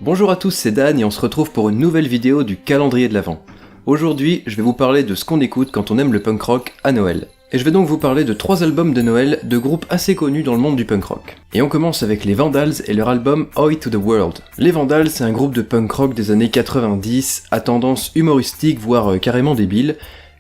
Bonjour à tous, c'est Dan et on se retrouve pour une nouvelle vidéo du calendrier de l'Avent. Aujourd'hui, je vais vous parler de ce qu'on écoute quand on aime le punk rock à Noël. Et je vais donc vous parler de 3 albums de Noël de groupes assez connus dans le monde du punk rock. Et on commence avec les Vandals et leur album Oi to the World. Les Vandals, c'est un groupe de punk rock des années 90, à tendance humoristique voire carrément débile.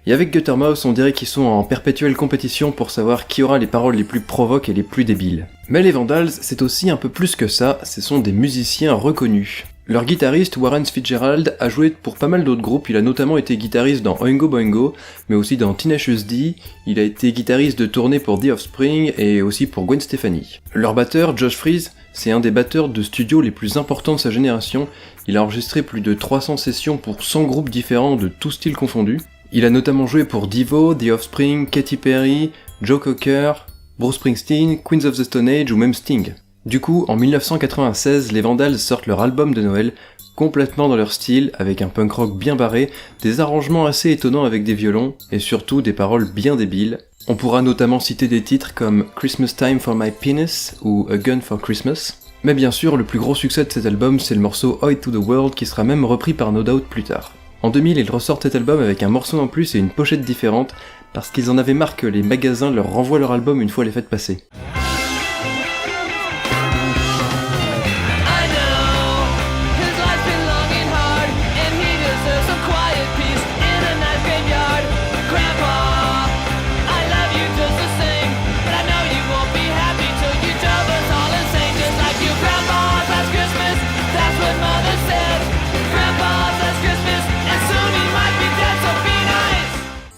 Et avec Guttermouth, on dirait qu'ils sont en perpétuelle compétition pour savoir qui aura les paroles les plus provoques et les plus débiles. Mais les Vandals, c'est aussi un peu plus que ça, ce sont des musiciens reconnus. Leur guitariste, Warren Fitzgerald, a joué pour pas mal d'autres groupes, il a notamment été guitariste dans Oingo Boingo, mais aussi dans Tenacious D, il a été guitariste de tournée pour The Offspring et aussi pour Gwen Stefani. Leur batteur, Josh Freese, c'est un des batteurs de studio les plus importants de sa génération, il a enregistré plus de 300 sessions pour 100 groupes différents de tous styles confondus. Il a notamment joué pour Devo, The Offspring, Katy Perry, Joe Cocker, Bruce Springsteen, Queens of the Stone Age ou même Sting. Du coup, en 1996, les Vandals sortent leur album de Noël, complètement dans leur style, avec un punk rock bien barré, des arrangements assez étonnants avec des violons, et surtout des paroles bien débiles. On pourra notamment citer des titres comme Christmas Time for My Penis ou A Gun for Christmas. Mais bien sûr, le plus gros succès de cet album, c'est le morceau Oi to the World qui sera même repris par No Doubt plus tard. En 2000, ils ressortent cet album avec un morceau en plus et une pochette différente, parce qu'ils en avaient marre que les magasins leur renvoient leur album une fois les fêtes passées.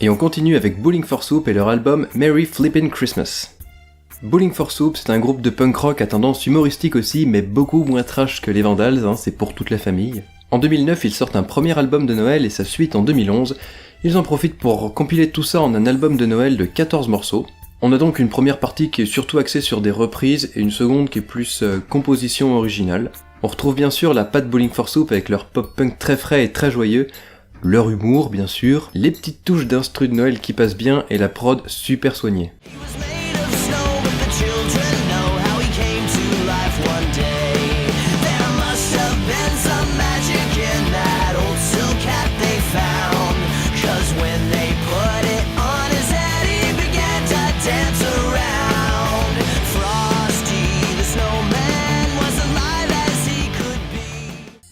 Et on continue avec Bowling for Soup et leur album Merry Flippin' Christmas. Bowling for Soup, c'est un groupe de punk rock à tendance humoristique aussi, mais beaucoup moins trash que les Vandals, c'est pour toute la famille. En 2009, ils sortent un premier album de Noël et sa suite en 2011. Ils en profitent pour compiler tout ça en un album de Noël de 14 morceaux. On a donc une première partie qui est surtout axée sur des reprises et une seconde qui est plus composition originale. On retrouve bien sûr la patte Bowling for Soup avec leur pop-punk très frais et très joyeux, leur humour bien sûr, les petites touches d'instru de Noël qui passent bien et la prod super soignée.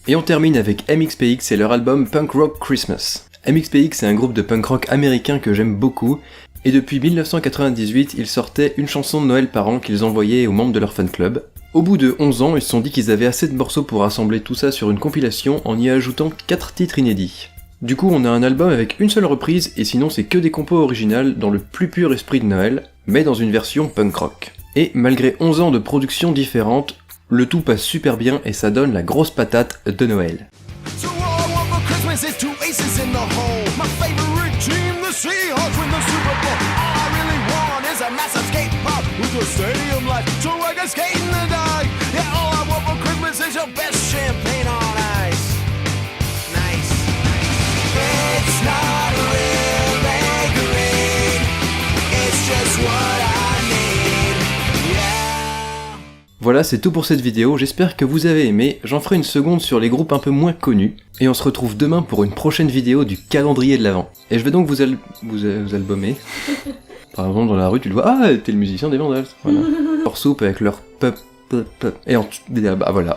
Et on termine avec MXPX et leur album Punk Rock Christmas. MXPX c'est un groupe de punk rock américain que j'aime beaucoup, et depuis 1998, ils sortaient une chanson de Noël par an qu'ils envoyaient aux membres de leur fan club. Au bout de 11 ans, ils se sont dit qu'ils avaient assez de morceaux pour assembler tout ça sur une compilation en y ajoutant 4 titres inédits. Du coup, on a un album avec une seule reprise, et sinon c'est que des compos originales dans le plus pur esprit de Noël, mais dans une version punk rock. Et malgré 11 ans de production différentes, le tout passe super bien et ça donne la grosse patate de Noël. Voilà, c'est tout pour cette vidéo, j'espère que vous avez aimé, j'en ferai une seconde sur les groupes un peu moins connus, et on se retrouve demain pour une prochaine vidéo du calendrier de l'Avent. Et je vais donc vous albumer. Par exemple, dans la rue, tu le vois, ah, t'es le musicien des Vandals, voilà. Leur soupe avec leur pop, et bah voilà.